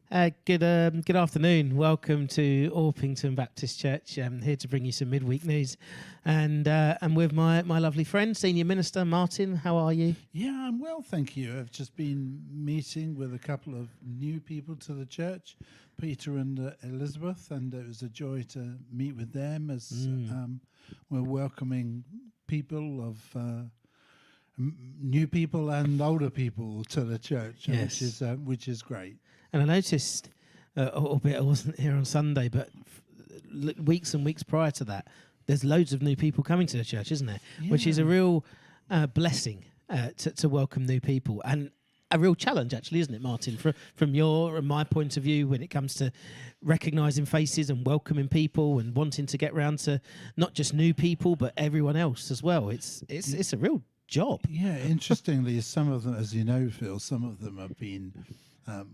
Good afternoon. Welcome to Orpington Baptist Church. I'm here to bring you some midweek news, and with my lovely friend, Senior Minister Martin. How are you? Yeah, I'm well, thank you. I've just been meeting with a couple of new people to the church, Peter and Elizabeth, and it was a joy to meet with them as we're welcoming people of new people and older people to the church, Yes. which is great. And I noticed, albeit I wasn't here on Sunday, but weeks and weeks prior to that, there's loads of new people coming to the church, isn't there? Yeah. Which is a real blessing to welcome new people, and a real challenge, actually, isn't it, Martin? From your and my point of view, when it comes to recognising faces and welcoming people and wanting to get round to not just new people but everyone else as well. It's a real job. Yeah, interestingly, some of them, as you know, Phil, some of them have been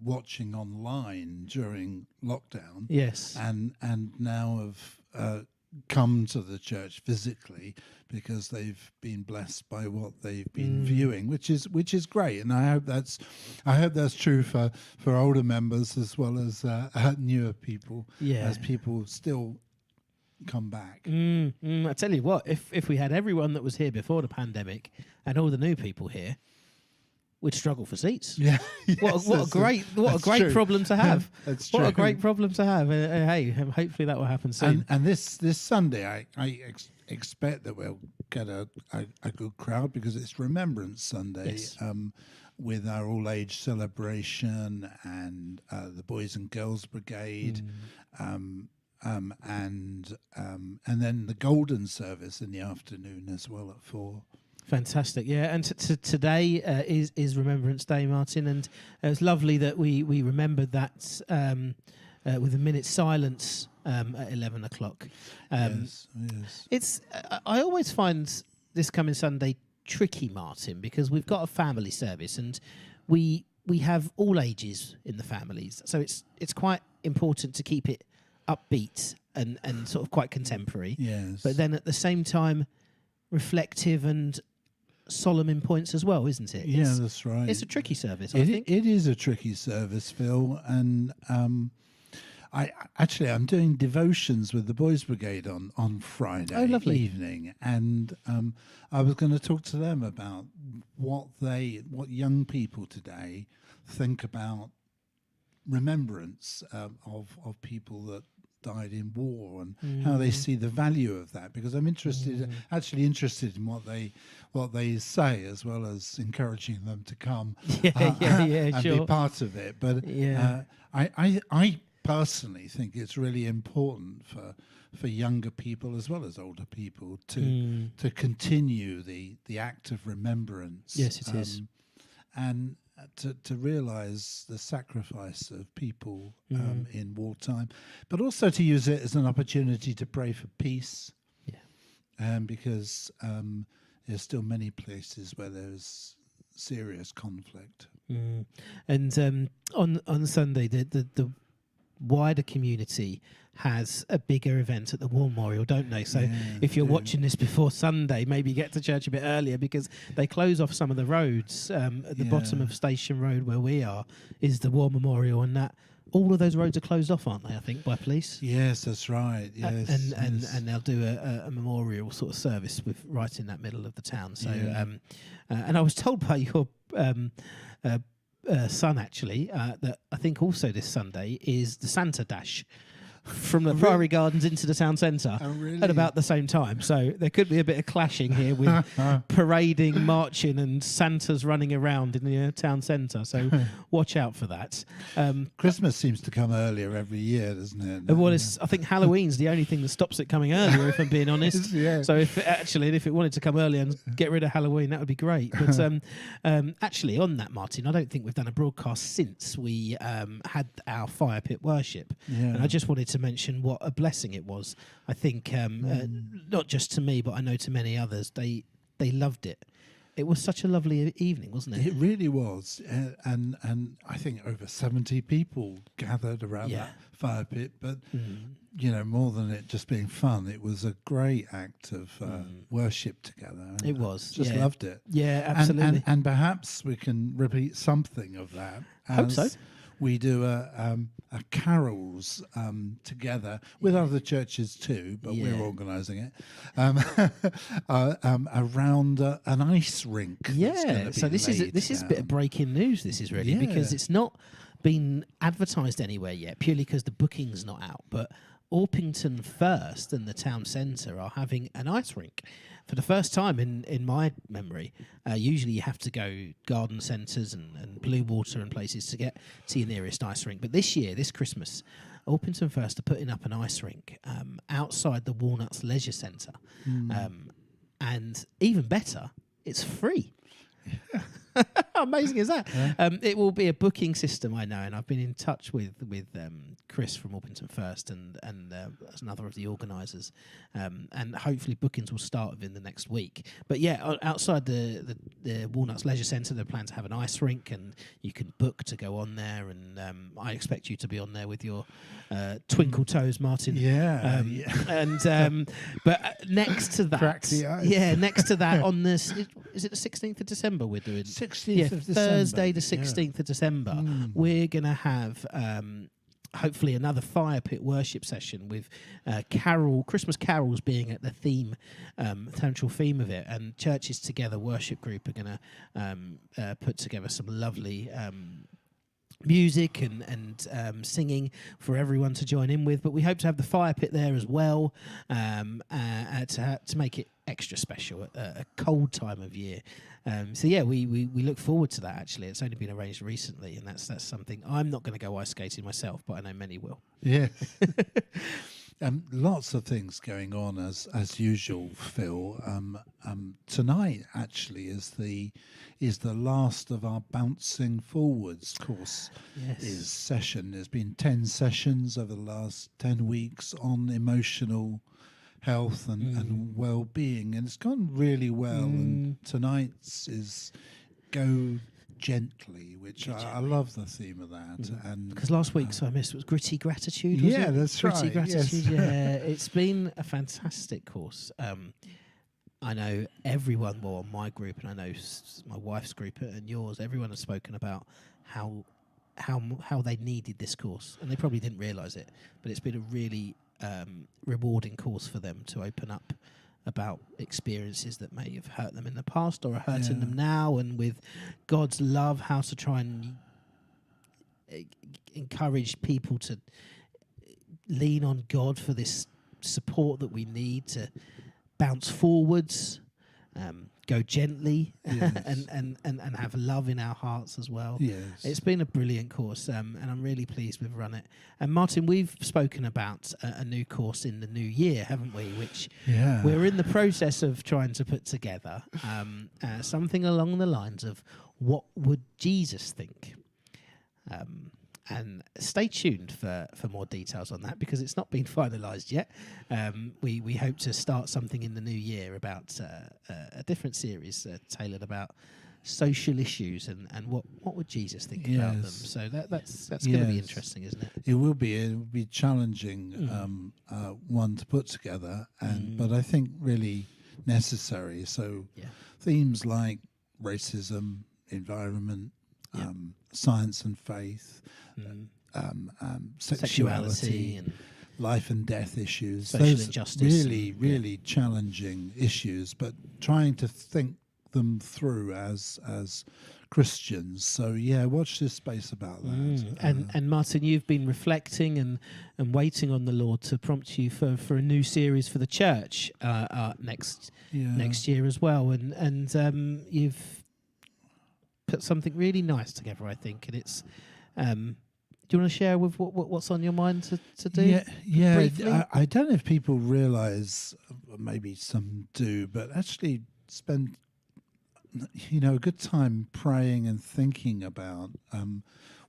watching online during lockdown. Yes. And now have come to the church physically because they've been blessed by what they've been viewing, which is great. And I hope that's true for older members as well as newer people. Yeah. As people still come back. I tell you what, if we had everyone that was here before the pandemic and all the new people here, we'd struggle for seats. Yeah, what a great true. problem to have. That's what true. a great problem to have. Hey, hopefully that will happen soon. And this Sunday, I expect that we'll get a good crowd because it's Remembrance Sunday. Yes. With our all-age celebration and the Boys and Girls Brigade, and then the Golden Service in the afternoon as well at 4. Fantastic, yeah. And today is Remembrance Day, Martin, and it was lovely that we remembered that with a minute's silence at 11 o'clock. Yes. It's I always find this coming Sunday tricky, Martin, because we've got a family service and we have all ages in the families, so it's quite important to keep it upbeat and sort of quite contemporary. Yes. But then at the same time, reflective and solemn in points as well, isn't it? Yeah, that's right. It's a tricky service, I think. It is a tricky service, Phil, and I'm doing devotions with the Boys Brigade on Friday evening, and I was going to talk to them about what young people today think about remembrance of people that died in war and how they see the value of that, because I'm interested in what they say, as well as encouraging them to come and sure. be part of it. But I personally think it's really important for younger people as well as older people to continue the act of remembrance. Yes, it is. And to realise the sacrifice of people in wartime, but also to use it as an opportunity to pray for peace. Yeah. Because there's still many places where there's serious conflict. And on Sunday, the wider community has a bigger event at the War Memorial, don't they? So if you're watching this before Sunday, maybe get to church a bit earlier, because they close off some of the roads. At the bottom of Station Road, where we are, is the War Memorial, and that all of those roads are closed off, aren't they, I think, by police? Yes, that's right. Yes, and they'll do a memorial sort of service right in that middle of the town. So and I was told by your son, actually, that I think also this Sunday is the Santa Dash from the Priory Gardens into the town centre at about the same time. So there could be a bit of clashing here with parading, marching and Santas running around in the town centre. So watch out for that. Christmas seems to come earlier every year, doesn't it? Well, I think Halloween's the only thing that stops it coming earlier, if I'm being honest. Yeah. So if it wanted to come earlier and get rid of Halloween, that would be great. But actually, on that, Martin, I don't think we've done a broadcast since we had our fire pit worship. Yeah. And I just wanted to mention what a blessing it was. I think not just to me, but I know to many others, they loved it. It was such a lovely evening, wasn't it? It really was, and I think over 70 people gathered around that fire pit. But you know, more than it just being fun, it was a great act of worship together. And it was. Just loved it. Yeah, absolutely. And perhaps we can repeat something of that. Hope so. we do a carols together with other churches too, but we're organising it around an ice rink. Yeah, so this is a bit of breaking news. This is really because it's not been advertised anywhere yet, purely because the booking's not out. But Orpington First and the town centre are having an ice rink for the first time in my memory. Usually you have to go garden centres and Blue Water and places to get to your nearest ice rink. But this year, this Christmas, Orpington First are putting up an ice rink outside the Walnuts Leisure Centre. And even better, it's free. How amazing is that? Yeah. It will be a booking system, I know, and I've been in touch with Chris from Orpington First and as another of the organisers, and hopefully bookings will start within the next week. But yeah, outside the Walnuts Leisure Centre, they plan to have an ice rink, and you can book to go on there. And I expect you to be on there with your twinkle toes, Martin. Yeah. And but next to that, crack the ice. Next to that, on this, is it the 16th of December? We're doing 16th of December. Thursday, the 16th of December. We're going to have hopefully another fire pit worship session with Christmas carols being at the central theme of it, and Churches Together worship group are going to put together some lovely music and singing for everyone to join in with. But we hope to have the fire pit there as well, to make it extra special at a cold time of year. So yeah, we look forward to that. Actually, it's only been arranged recently, and that's something. I'm not going to go ice skating myself, but I know many will. Yeah. Lots of things going on as usual, Phil. Tonight actually is the last of our Bouncing Forwards course. Yes. Session. There's been 10 sessions over the last 10 weeks on emotional health and well-being, and it's gone really well. And tonight's is Go Gently, which I love the theme of that. And because last week's I missed was Gritty Gratitude. Yeah, that's right. Gritty Gratitude. Yes. Yeah, it's been a fantastic course. I know everyone, well, on my group, and I know my wife's group and yours, everyone has spoken about how they needed this course, and they probably didn't realise it, but it's been a really rewarding course for them to open up about experiences that may have hurt them in the past or are hurting them now, and with God's love, how to try and encourage people to lean on God for this support that we need to bounce forwards, go gently, yes. and have love in our hearts as well. Yes. It's been a brilliant course, and I'm really pleased we've run it. And Martin, we've spoken about a new course in the new year, haven't we? Which we're in the process of trying to put together, something along the lines of what would Jesus think? And stay tuned for more details on that, because it's not been finalised yet. We hope to start something in the new year about a different series tailored about social issues and what would Jesus think about them. So that's going to be interesting, isn't it? It will be. It will be challenging one to put together, but I think really necessary. So themes like racism, environment, science and faith, sexuality and life and death issues, social those injustice, really challenging issues, but trying to think them through as Christians. So watch this space about that. And Martin, you've been reflecting and waiting on the Lord to prompt you for a new series for the church next year as well, and you've put something really nice together, I think, and it's. Do you want to share with what's on your mind to do? Briefly? I don't know if people realise, maybe some do, but actually spend a good time praying and thinking about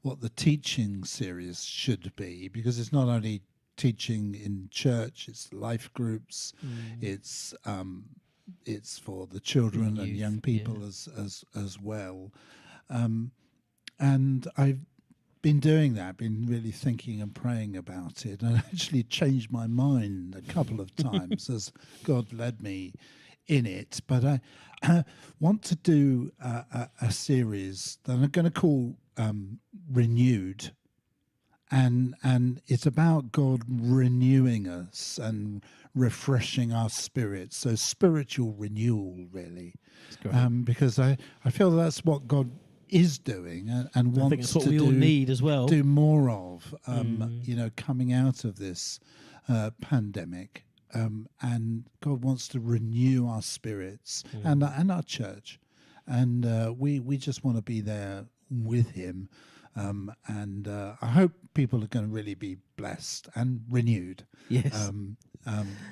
what the teaching series should be, because it's not only teaching in church, it's life groups, it's for the children and young people as well, and I've been doing that, been really thinking and praying about it, and actually changed my mind a couple of times as God led me in it. But I want to do a series that I'm going to call Renewed, and it's about God renewing us and refreshing our spirits. So spiritual renewal, really, because I feel that's what God is doing and wants I think that's what to we all need as well. do more of. Coming out of this pandemic, and God wants to renew our spirits and our church, and we just want to be there with Him. And I hope people are going to really be blessed and renewed. Yes.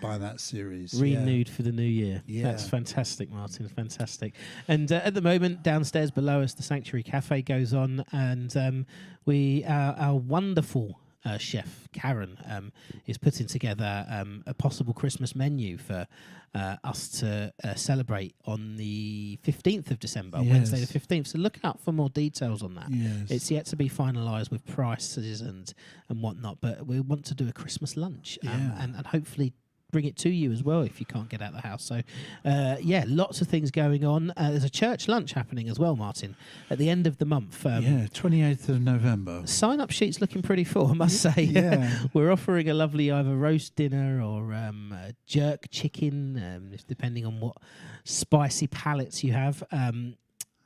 By that series. Renewed for the new year. Yeah. That's fantastic, Martin. Fantastic. And at the moment, downstairs below us, the Sanctuary Cafe goes on, and our wonderful chef Karen is putting together a possible Christmas menu for us to celebrate on the 15th of December, Wednesday the 15th. So look out for more details on that. Yes. It's yet to be finalised with prices and whatnot, but we want to do a Christmas lunch and hopefully bring it to you as well if you can't get out of the house. So lots of things going on. There's a church lunch happening as well, Martin, at the end of the month. 28th of November. Sign up sheet's looking pretty full, I must say. Yeah. We're offering a lovely either roast dinner or a jerk chicken, depending on what spicy palates you have.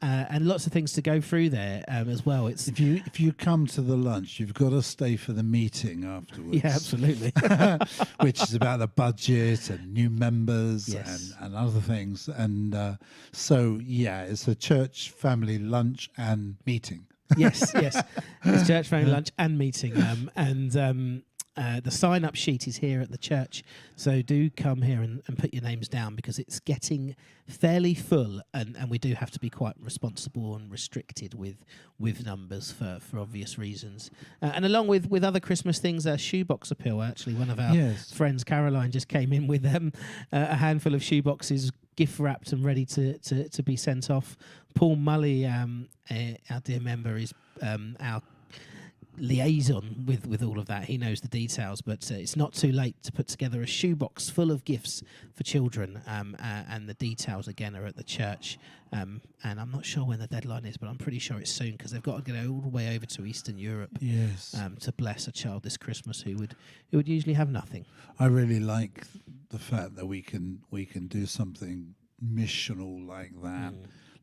And lots of things to go through there as well. It's if you come to the lunch, you've got to stay for the meeting afterwards. Yeah, absolutely. Which is about the budget and new members Yes. and other things. And it's a church family lunch and meeting. yes. It's church family lunch and meeting. The sign-up sheet is here at the church, so do come here and put your names down because it's getting fairly full, and we do have to be quite responsible and restricted with numbers for obvious reasons. And along with other Christmas things, shoebox appeal. Actually, one of our friends, Caroline, just came in with a handful of shoeboxes, gift wrapped and ready to be sent off. Paul Mully, our dear member, is our liaison with all of that. He knows the details, but it's not too late to put together a shoebox full of gifts for children, and the details again are at the church, and I'm not sure when the deadline is, but I'm pretty sure it's soon because they've got to go all the way over to Eastern Europe to bless a child this Christmas who would usually have nothing. I really like the fact that we can do something missional like that,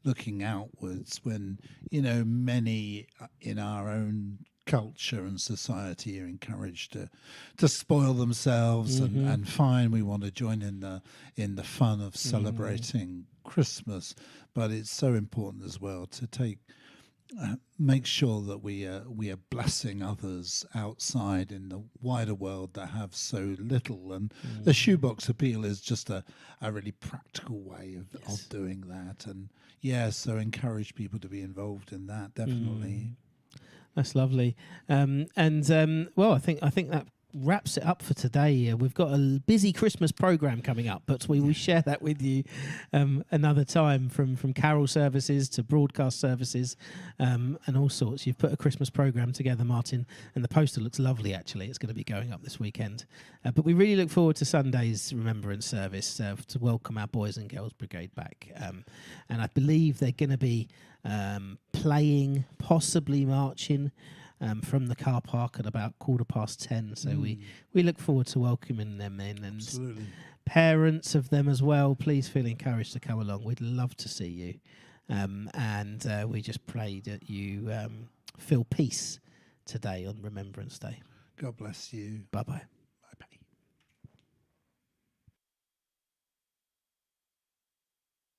looking outwards when many in our own culture and society are encouraged to spoil themselves and fine, we want to join in the fun of celebrating Christmas, but it's so important as well to make sure that we are blessing others outside in the wider world that have so little, and the shoebox appeal is just a really practical way of doing that, and so encourage people to be involved in that, definitely. That's lovely. I think that wraps it up for today. We've got a busy Christmas programme coming up, but we will share that with you another time, from carol services to broadcast services and all sorts. You've put a Christmas programme together, Martin, and the poster looks lovely, actually. It's going to be going up this weekend. But we really look forward to Sunday's Remembrance service to welcome our Boys and Girls Brigade back. And I believe they're going to be playing, possibly marching, from the car park at about 10:15. So we look forward to welcoming them in, and Absolutely. Parents of them as well, please feel encouraged to come along. We'd love to see you. And we just pray that you feel peace today on Remembrance Day. God bless you. Bye-bye.